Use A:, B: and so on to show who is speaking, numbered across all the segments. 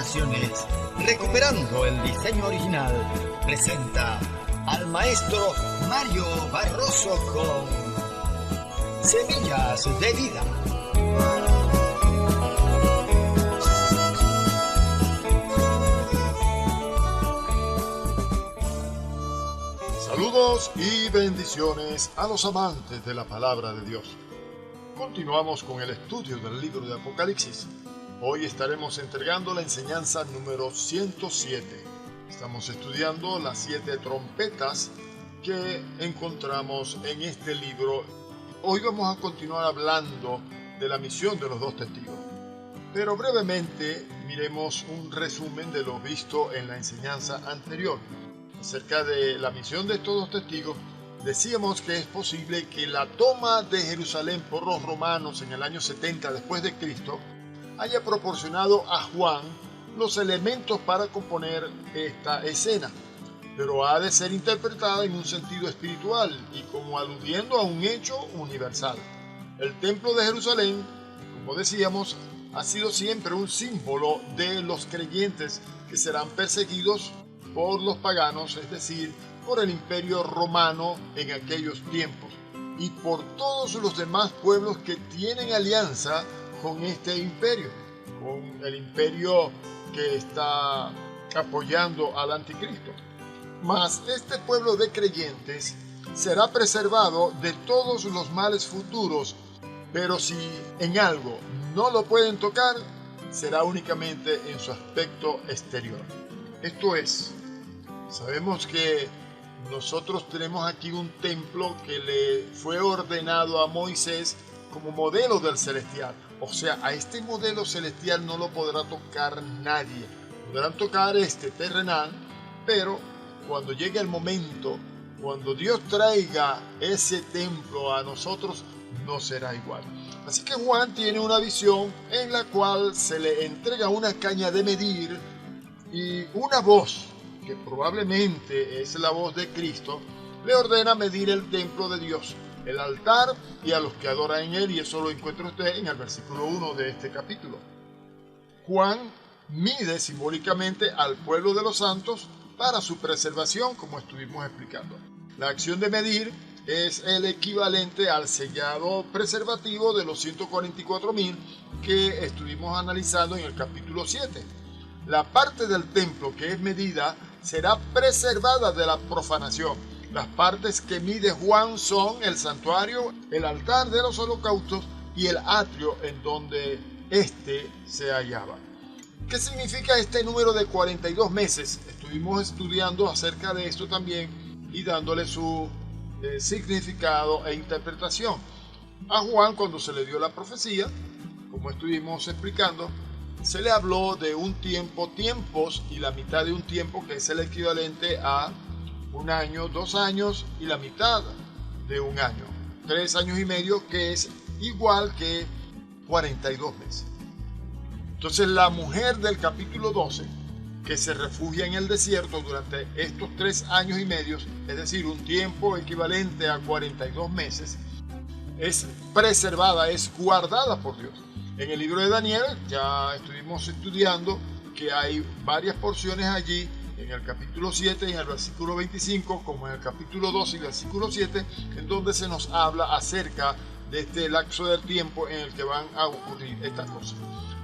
A: Publicaciones, recuperando el diseño original, presenta al maestro Mario Barroso con Semillas de Vida.
B: Saludos y bendiciones a los amantes de la palabra de Dios. Continuamos con el estudio del libro de Apocalipsis. Hoy estaremos entregando la enseñanza número 107. Estamos estudiando las 7 trompetas que encontramos en este libro. Hoy vamos a continuar hablando de la misión de los 2 testigos. Pero brevemente miremos un resumen de lo visto en la enseñanza anterior. Acerca de la misión de estos 2 testigos, decíamos que es posible que la toma de Jerusalén por los romanos en el año 70 después de Cristo haya proporcionado a Juan los elementos para componer esta escena, pero ha de ser interpretada en un sentido espiritual y como aludiendo a un hecho universal. El templo de Jerusalén, como decíamos, ha sido siempre un símbolo de los creyentes que serán perseguidos por los paganos, es decir, por el imperio romano en aquellos tiempos y por todos los demás pueblos que tienen alianza con este imperio, con el imperio que está apoyando al anticristo. Mas este pueblo de creyentes será preservado de todos los males futuros, pero si en algo no lo pueden tocar, será únicamente en su aspecto exterior. Esto es, sabemos que nosotros tenemos aquí un templo que le fue ordenado a Moisés como modelo del celestial. O sea, a este modelo celestial no lo podrá tocar nadie. Podrán tocar este terrenal, pero cuando llegue el momento, cuando Dios traiga ese templo a nosotros, no será igual. Así que Juan tiene una visión en la cual se le entrega una caña de medir y una voz, que probablemente es la voz de Cristo, le ordena medir el templo de Dios, el altar y a los que adoran en él, y eso lo encuentra usted en el versículo 1 de este capítulo. Juan mide simbólicamente al pueblo de los santos para su preservación, como estuvimos explicando. La acción de medir es el equivalente al sellado preservativo de los 144,000 que estuvimos analizando en el capítulo 7. La parte del templo que es medida será preservada de la profanación. Las partes que mide Juan son el santuario, el altar de los holocaustos y el atrio en donde éste se hallaba. ¿Qué significa este número de 42 meses? Estuvimos estudiando acerca de esto también y dándole su significado e interpretación. A Juan, cuando se le dio la profecía, como estuvimos explicando, se le habló de un tiempo, tiempos y la mitad de un tiempo, que es el equivalente a 1 año, 2 años y la mitad de 1 año, 3 años y medio, que es igual que 42 meses. Entonces la mujer del capítulo 12, que se refugia en el desierto durante estos 3 años y medio, es decir, un tiempo equivalente a 42 meses, es preservada, es guardada por Dios. En el libro de Daniel ya estuvimos estudiando que hay varias porciones allí, en el capítulo 7 y en el versículo 25, como en el capítulo 2 y el versículo 7, en donde se nos habla acerca de este lapso de tiempo en el que van a ocurrir estas cosas.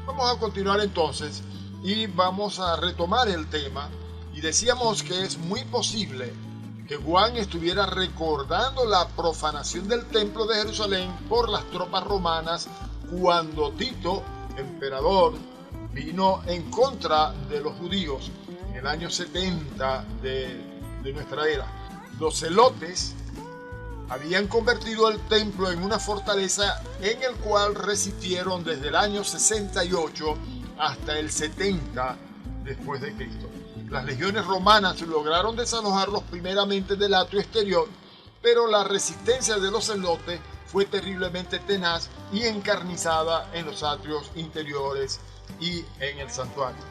B: Vamos a continuar entonces y vamos a retomar el tema, y decíamos que es muy posible que Juan estuviera recordando la profanación del templo de Jerusalén por las tropas romanas cuando Tito, emperador, vino en contra de los judíos en el año 70 de nuestra era. Los celotes habían convertido el templo en una fortaleza en el cual resistieron desde el año 68 hasta el 70 después de Cristo. Las legiones romanas lograron desalojarlos primeramente del atrio exterior, pero la resistencia de los celotes fue terriblemente tenaz y encarnizada en los atrios interiores y en el santuario.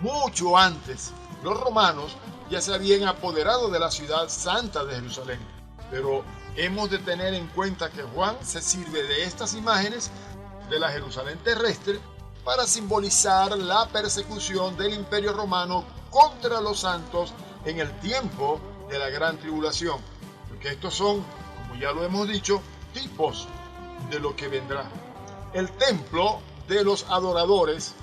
B: Mucho antes, los romanos ya se habían apoderado de la ciudad santa de Jerusalén, pero hemos de tener en cuenta que Juan se sirve de estas imágenes de la Jerusalén terrestre para simbolizar la persecución del Imperio Romano contra los santos en el tiempo de la Gran Tribulación. Porque estos son, como ya lo hemos dicho, tipos de lo que vendrá. El templo de los adoradores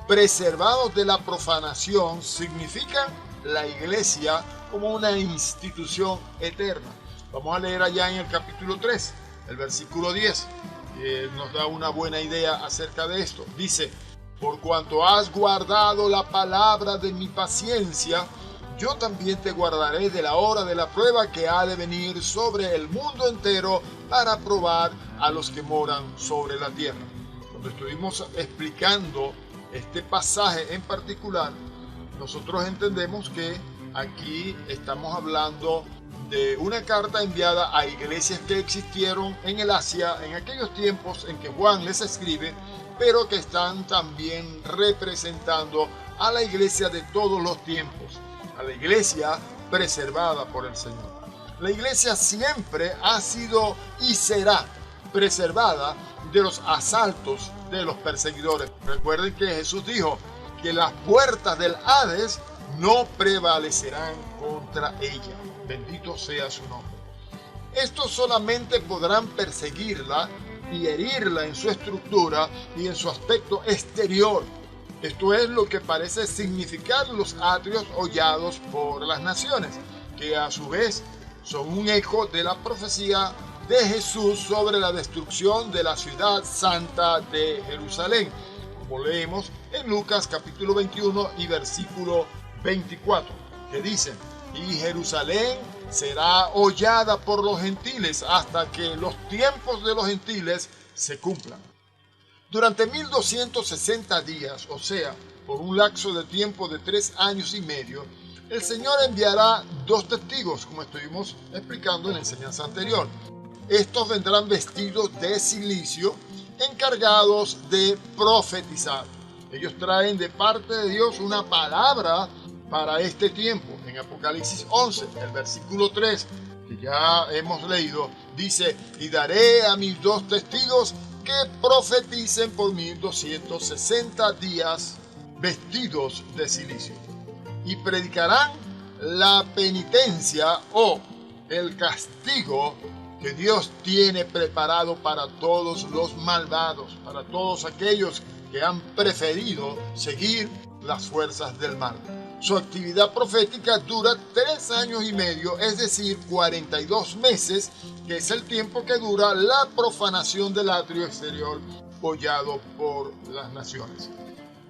B: preservados de la profanación significa la iglesia como una institución eterna. Vamos a leer allá en el capítulo 3, el versículo 10, que nos da una buena idea acerca de esto. Dice: por cuanto has guardado la palabra de mi paciencia, yo también te guardaré de la hora de la prueba que ha de venir sobre el mundo entero para probar a los que moran sobre la tierra. Cuando estuvimos explicando este pasaje en particular, nosotros entendemos que aquí estamos hablando de una carta enviada a iglesias que existieron en el Asia en aquellos tiempos en que Juan les escribe, pero que están también representando a la iglesia de todos los tiempos, a la iglesia preservada por el Señor. La iglesia siempre ha sido y será preservada de los asaltos de los perseguidores. Recuerden que Jesús dijo que las puertas del Hades no prevalecerán contra ella. Bendito sea su nombre. Estos solamente podrán perseguirla y herirla en su estructura y en su aspecto exterior. Esto es lo que parece significar los atrios hollados por las naciones, que a su vez son un eco de la profecía de Jesús sobre la destrucción de la ciudad santa de Jerusalén, como leemos en Lucas capítulo 21 y versículo 24, que dice: y Jerusalén será hollada por los gentiles hasta que los tiempos de los gentiles se cumplan. Durante 1260 días, o sea, por un lapso de tiempo de 3 años y medio, el Señor enviará 2 testigos, como estuvimos explicando en la enseñanza anterior. Estos vendrán vestidos de cilicio, encargados de profetizar. Ellos traen de parte de Dios una palabra para este tiempo. En Apocalipsis 11, el versículo 3, que ya hemos leído, dice: y daré a mis 2 testigos que profeticen por 1260 días vestidos de cilicio, y predicarán la penitencia o el castigo que Dios tiene preparado para todos los malvados, para todos aquellos que han preferido seguir las fuerzas del mal. Su actividad profética dura 3 años y medio, es decir, 42 meses, que es el tiempo que dura la profanación del atrio exterior hollado por las naciones.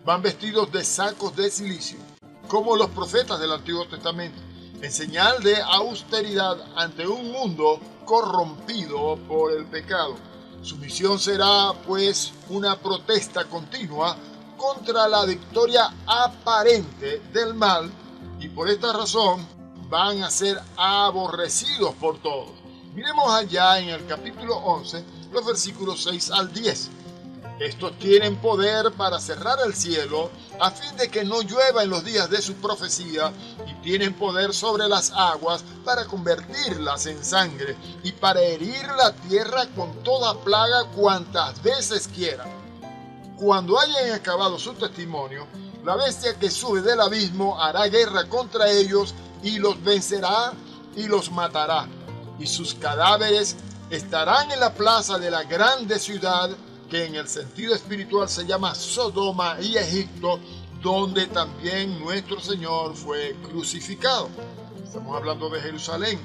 B: Van vestidos de sacos de cilicio, como los profetas del Antiguo Testamento, en señal de austeridad ante un mundo corrompido por el pecado. Su misión será, pues, una protesta continua contra la victoria aparente del mal, y por esta razón van a ser aborrecidos por todos. Miremos allá en el capítulo 11, los versículos 6 al 10. Estos tienen poder para cerrar el cielo a fin de que no llueva en los días de su profecía, y tienen poder sobre las aguas para convertirlas en sangre y para herir la tierra con toda plaga cuantas veces quieran. Cuando hayan acabado su testimonio, la bestia que sube del abismo hará guerra contra ellos y los vencerá y los matará, y sus cadáveres estarán en la plaza de la grande ciudad, que en el sentido espiritual se llama Sodoma y Egipto, donde también nuestro Señor fue crucificado. Estamos hablando de Jerusalén.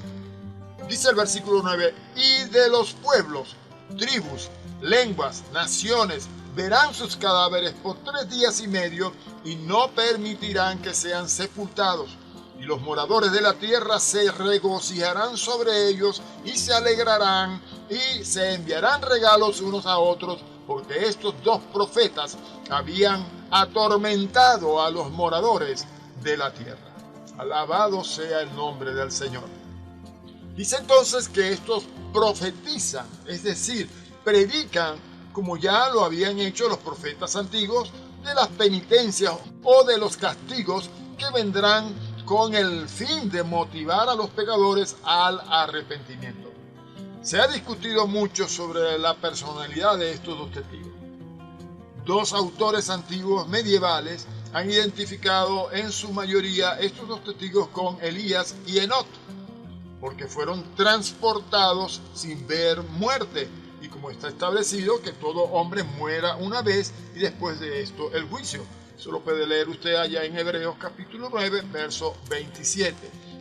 B: Dice el versículo 9: y de los pueblos, tribus, lenguas, naciones, verán sus cadáveres por 3 días y medio y no permitirán que sean sepultados. Y los moradores de la tierra se regocijarán sobre ellos y se alegrarán y se enviarán regalos unos a otros, porque estos 2 profetas habían atormentado a los moradores de la tierra. Alabado sea el nombre del Señor. Dice entonces que estos profetizan, es decir, predican, como ya lo habían hecho los profetas antiguos, de las penitencias o de los castigos que vendrán con el fin de motivar a los pecadores al arrepentimiento. Se ha discutido mucho sobre la personalidad de estos 2 testigos. dos autores antiguos medievales han identificado en su mayoría estos dos testigos con Elías y Enoc, porque fueron transportados sin ver muerte, y como está establecido que todo hombre muera una vez y después de esto el juicio. Eso lo puede leer usted allá en Hebreos capítulo 9, verso 27.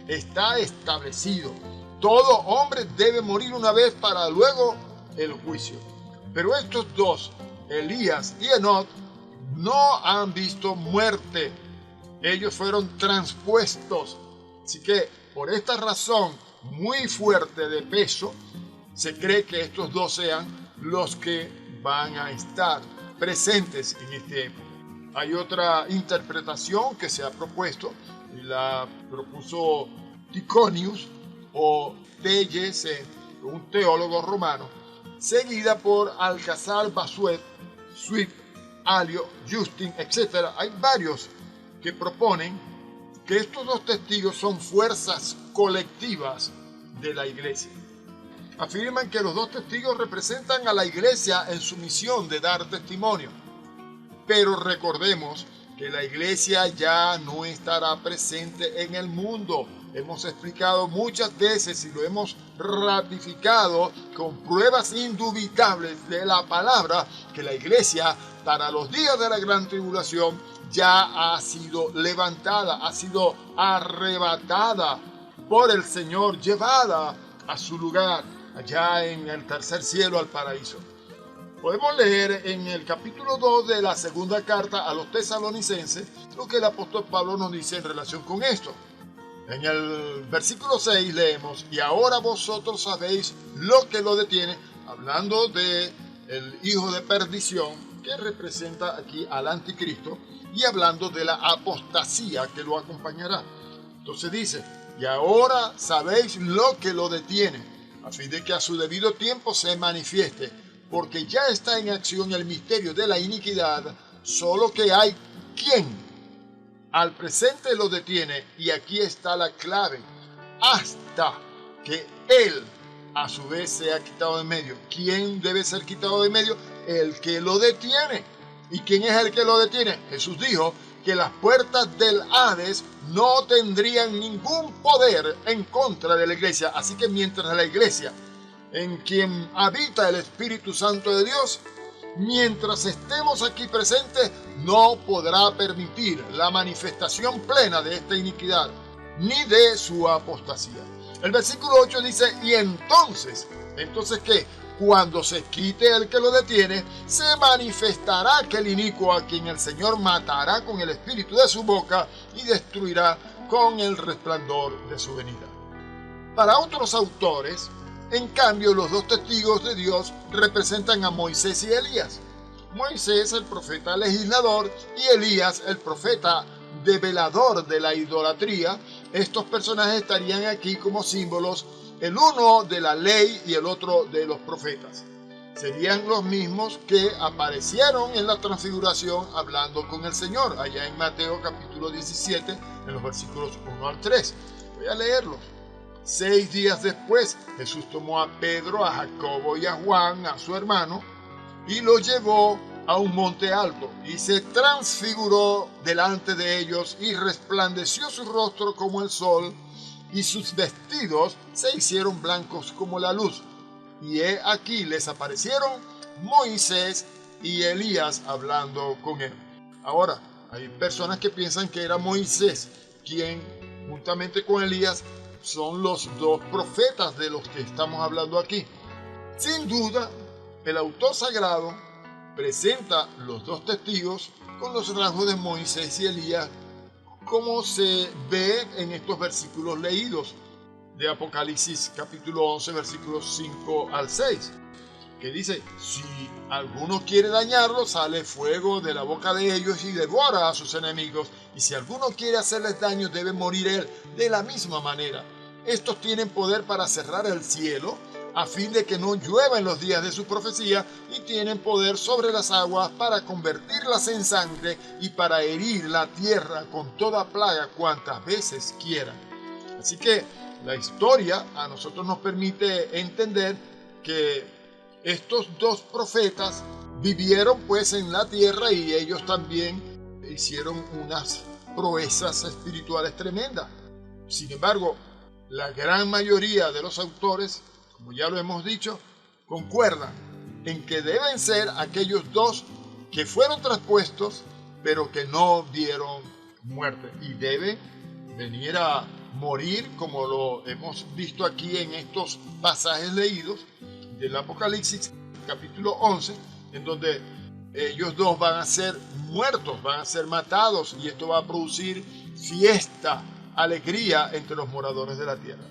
B: Está establecido. Todo hombre debe morir una vez para luego el juicio. Pero estos dos, Elías y Enoc, no han visto muerte. Ellos fueron transpuestos. Así que por esta razón muy fuerte de peso, se cree que estos dos sean los que van a estar presentes en este época. Hay otra interpretación que se ha propuesto, y la propuso Ticonius o T.Y.C., un teólogo romano, seguida por Alcázar Basuet, Swift, Alio, Justin, etc. Hay varios que proponen que estos dos testigos son fuerzas colectivas de la iglesia. Afirman que los dos testigos representan a la iglesia en su misión de dar testimonio. Pero recordemos que la iglesia ya no estará presente en el mundo. Hemos explicado muchas veces y lo hemos ratificado con pruebas indubitables de la palabra que la iglesia para los días de la gran tribulación ya ha sido levantada, ha sido arrebatada por el Señor, llevada a su lugar, allá en el tercer cielo, al paraíso. Podemos leer en el capítulo 2 de la segunda carta a los tesalonicenses lo que el apóstol Pablo nos dice en relación con esto. En el versículo 6 leemos: y ahora vosotros sabéis lo que lo detiene, hablando de el hijo de perdición, que representa aquí al anticristo, y hablando de la apostasía que lo acompañará. Entonces dice: y ahora sabéis lo que lo detiene, a fin de que a su debido tiempo se manifieste, porque ya está en acción el misterio de la iniquidad, solo que hay quien al presente lo detiene, y aquí está la clave, hasta que él a su vez sea quitado de medio. ¿Quién debe ser quitado de medio? El que lo detiene. ¿Y quién es el que lo detiene? Jesús dijo que las puertas del Hades no tendrían ningún poder en contra de la iglesia. Así que mientras la iglesia, en quien habita el Espíritu Santo de Dios, mientras estemos aquí presentes, no podrá permitir la manifestación plena de esta iniquidad, ni de su apostasía. El versículo 8 dice: y entonces ¿qué? Cuando se quite el que lo detiene, se manifestará aquel inicuo a quien el Señor matará con el espíritu de su boca y destruirá con el resplandor de su venida. Para otros autores, en cambio, los dos testigos de Dios representan a Moisés y Elías. Moisés, el profeta legislador, y Elías, el profeta develador de la idolatría. Estos personajes estarían aquí como símbolos, el uno de la ley y el otro de los profetas. Serían los mismos que aparecieron en la transfiguración hablando con el Señor, allá en Mateo capítulo 17, en los versículos 1 al 3. Voy a leerlos. 6 días después, Jesús tomó a Pedro, a Jacobo y a Juan, a su hermano, y los llevó a un monte alto, y se transfiguró delante de ellos, y resplandeció su rostro como el sol, y sus vestidos se hicieron blancos como la luz. Y he aquí les aparecieron Moisés y Elías hablando con él. Ahora, hay personas que piensan que era Moisés quien, juntamente con Elías, son los dos profetas de los que estamos hablando aquí. Sin duda, el autor sagrado presenta los dos testigos con los rasgos de Moisés y Elías, como se ve en estos versículos leídos de Apocalipsis capítulo 11, versículos 5 al 6, que dice: si alguno quiere dañarlos, sale fuego de la boca de ellos y devora a sus enemigos, y si alguno quiere hacerles daño, debe morir él de la misma manera. Estos tienen poder para cerrar el cielo, a fin de que no llueva en los días de su profecía, y tienen poder sobre las aguas para convertirlas en sangre y para herir la tierra con toda plaga cuantas veces quieran. Así que la historia a nosotros nos permite entender que estos dos profetas vivieron pues en la tierra y ellos también hicieron unas proezas espirituales tremendas. Sin embargo, la gran mayoría de los autores, como ya lo hemos dicho, concuerdan en que deben ser aquellos dos que fueron traspuestos, pero que no dieron muerte y deben venir a morir, como lo hemos visto aquí en estos pasajes leídos del Apocalipsis capítulo 11, en donde ellos dos van a ser muertos, van a ser matados, y esto va a producir fiesta, alegría entre los moradores de la tierra.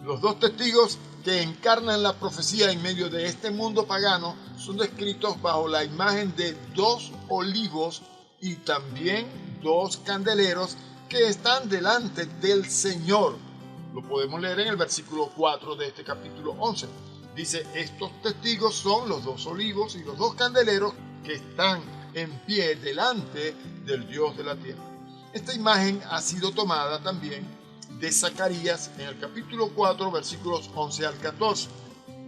B: Los dos testigos que encarnan la profecía en medio de este mundo pagano son descritos bajo la imagen de dos olivos y también dos candeleros que están delante del Señor. Lo podemos leer en el versículo 4 de este capítulo 11. Dice, estos testigos son los dos olivos y los dos candeleros que están en pie delante del Dios de la tierra. Esta imagen ha sido tomada también de Zacarías en el capítulo 4, versículos 11 al 14.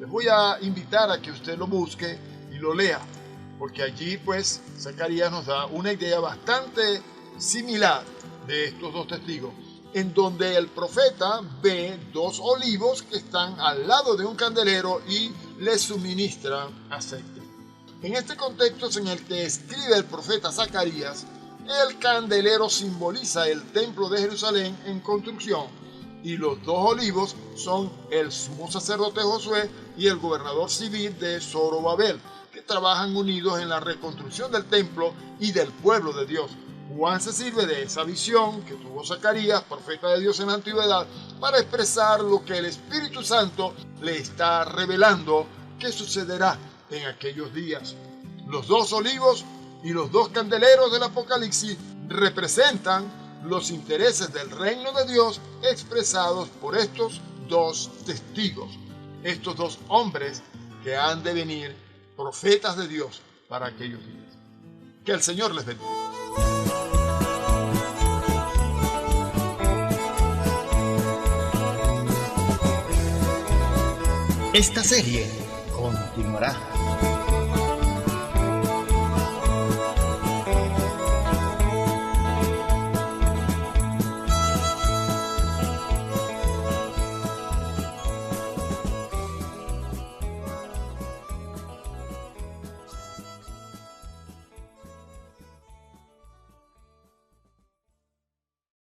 B: Les voy a invitar a que usted lo busque y lo lea, porque allí pues Zacarías nos da una idea bastante similar de estos dos testigos, en donde el profeta ve dos olivos que están al lado de un candelero y le suministran aceite. En este contexto en el que escribe el profeta Zacarías, el candelero simboliza el templo de Jerusalén en construcción y los dos olivos son el sumo sacerdote Josué y el gobernador civil de Zorobabel, que trabajan unidos en la reconstrucción del templo y del pueblo de Dios. Juan se sirve de esa visión que tuvo Zacarías, profeta de Dios en la antigüedad, para expresar lo que el Espíritu Santo le está revelando que sucederá en aquellos días. Los dos olivos y los dos candeleros del Apocalipsis representan los intereses del reino de Dios expresados por estos dos testigos, estos dos hombres que han de venir profetas de Dios para aquellos días. Que el Señor les bendiga.
A: Esta serie